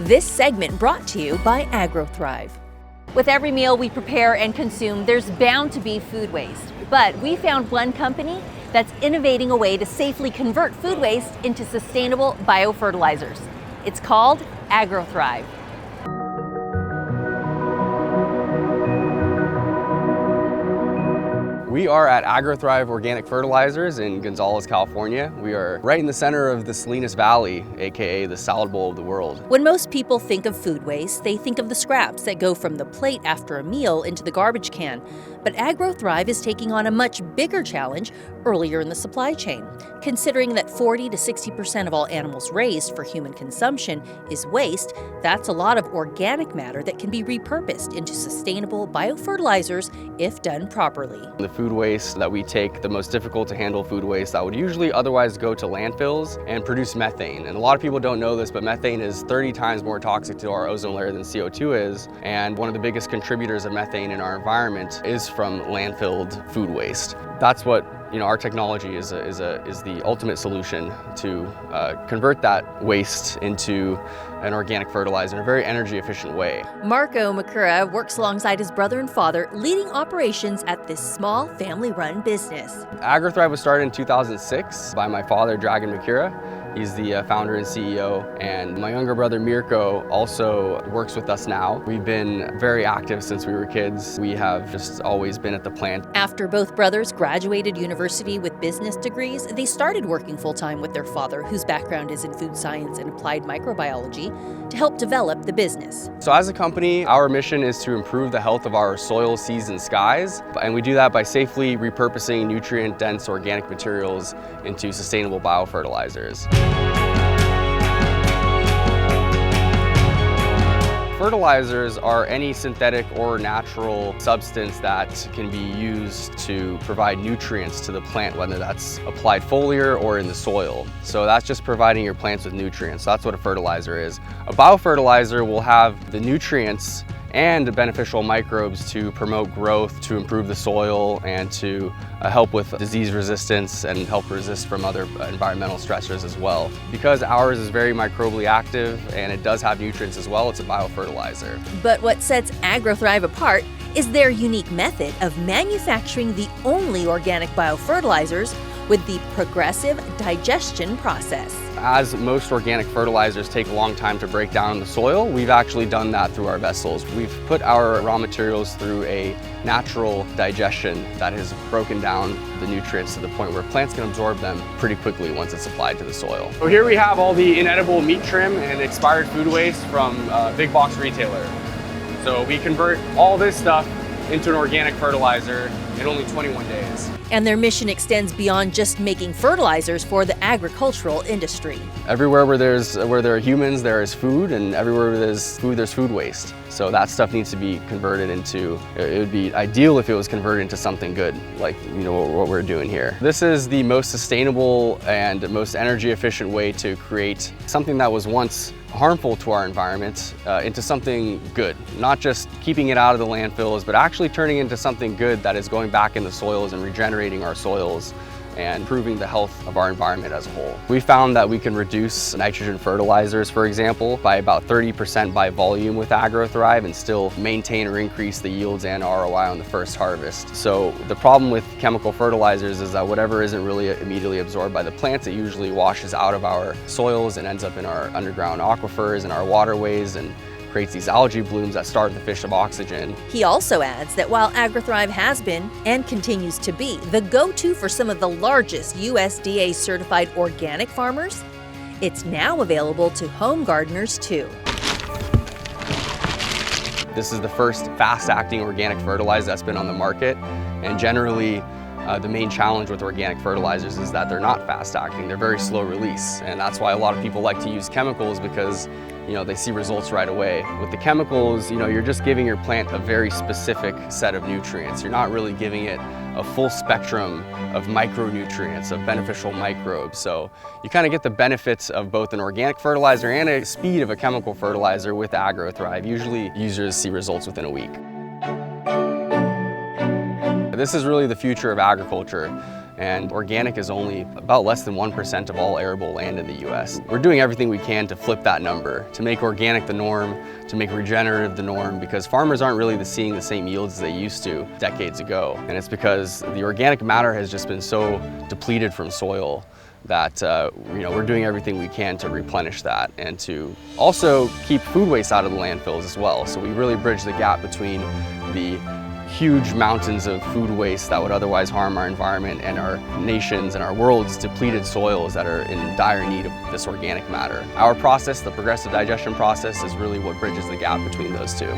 This segment brought to you by AgroThrive. With every meal we prepare and consume, there's bound to be food waste. But we found one company that's innovating a way to safely convert food waste into sustainable biofertilizers. It's called AgroThrive. We are at AgroThrive Organic Fertilizers in Gonzales, California. We are right in the center of the Salinas Valley, aka the salad bowl of the world. When most people think of food waste, they think of the scraps that go from the plate after a meal into the garbage can. But AgroThrive is taking on a much bigger challenge earlier in the supply chain. Considering that 40 to 60% of all animals raised for human consumption is waste, that's a lot of organic matter that can be repurposed into sustainable biofertilizers if done properly. The food waste that we take, the most difficult to handle food waste that would usually otherwise go to landfills and produce methane. And a lot of people don't know this, but methane is 30 times more toxic to our ozone layer than CO2 is. And one of the biggest contributors of methane in our environment is from landfilled food waste. That's what our technology is the ultimate solution to convert that waste into an organic fertilizer in a very energy efficient way. Marco Makura works alongside his brother and father, leading operations at this small family-run business. AgroThrive was started in 2006 by my father, Dragan Makura. He's the founder and CEO, and my younger brother Mirko also works with us now. We've been very active since we were kids. We have just always been at the plant. After both brothers graduated university with business degrees, they started working full-time with their father, whose background is in food science and applied microbiology, to help develop the business. So as a company, our mission is to improve the health of our soil, seas, and skies, and we do that by safely repurposing nutrient-dense organic materials into sustainable biofertilizers. Fertilizers are any synthetic or natural substance that can be used to provide nutrients to the plant, whether that's applied foliar or in the soil. So that's just providing your plants with nutrients. That's what a fertilizer is. A biofertilizer will have the nutrients and beneficial microbes to promote growth, to improve the soil, and to help with disease resistance and help resist from other environmental stressors as well. Because ours is very microbially active and it does have nutrients as well, it's a biofertilizer. But what sets AgroThrive apart is their unique method of manufacturing the only organic biofertilizers with the progressive digestion process. As most organic fertilizers take a long time to break down in the soil, we've actually done that through our vessels. We've put our raw materials through a natural digestion that has broken down the nutrients to the point where plants can absorb them pretty quickly once it's applied to the soil. So here we have all the inedible meat trim and expired food waste from a big box retailer. So we convert all this stuff into an organic fertilizer in only 21 days. And their mission extends beyond just making fertilizers for the agricultural industry. Everywhere where there are humans, there is food, and everywhere where there's food waste. So that stuff needs to be converted into, it would be ideal if it was converted into something good, like what we're doing here. This is the most sustainable and most energy efficient way to create something that was once harmful to our environment into something good. Not just keeping it out of the landfills, but actually turning into something good that is going back in the soils and regenerating our soils and improving the health of our environment as a whole. We found that we can reduce nitrogen fertilizers, for example, by about 30% by volume with AgroThrive and still maintain or increase the yields and ROI on the first harvest. So the problem with chemical fertilizers is that whatever isn't really immediately absorbed by the plants, it usually washes out of our soils and ends up in our underground aquifers and our waterways and creates these algae blooms that starve the fish of oxygen. He also adds that while AgroThrive has been and continues to be the go-to for some of the largest USDA certified organic farmers, it's now available to home gardeners too. This is the first fast-acting organic fertilizer that's been on the market, and generally the main challenge with organic fertilizers is that they're not fast-acting, they're very slow release, and that's why a lot of people like to use chemicals because they see results right away. With the chemicals, you're just giving your plant a very specific set of nutrients. You're not really giving it a full spectrum of micronutrients, of beneficial microbes. So you kind of get the benefits of both an organic fertilizer and a speed of a chemical fertilizer with AgroThrive. Usually users see results within a week. This is really the future of agriculture. and organic is only about less than 1% of all arable land in the US. We're doing everything we can to flip that number, to make organic the norm, to make regenerative the norm, because farmers aren't really seeing the same yields as they used to decades ago. And it's because the organic matter has just been so depleted from soil that we're doing everything we can to replenish that and to also keep food waste out of the landfills as well. So we really bridge the gap between the huge mountains of food waste that would otherwise harm our environment and our nations and our world's depleted soils that are in dire need of this organic matter. Our process, the progressive digestion process, is really what bridges the gap between those two.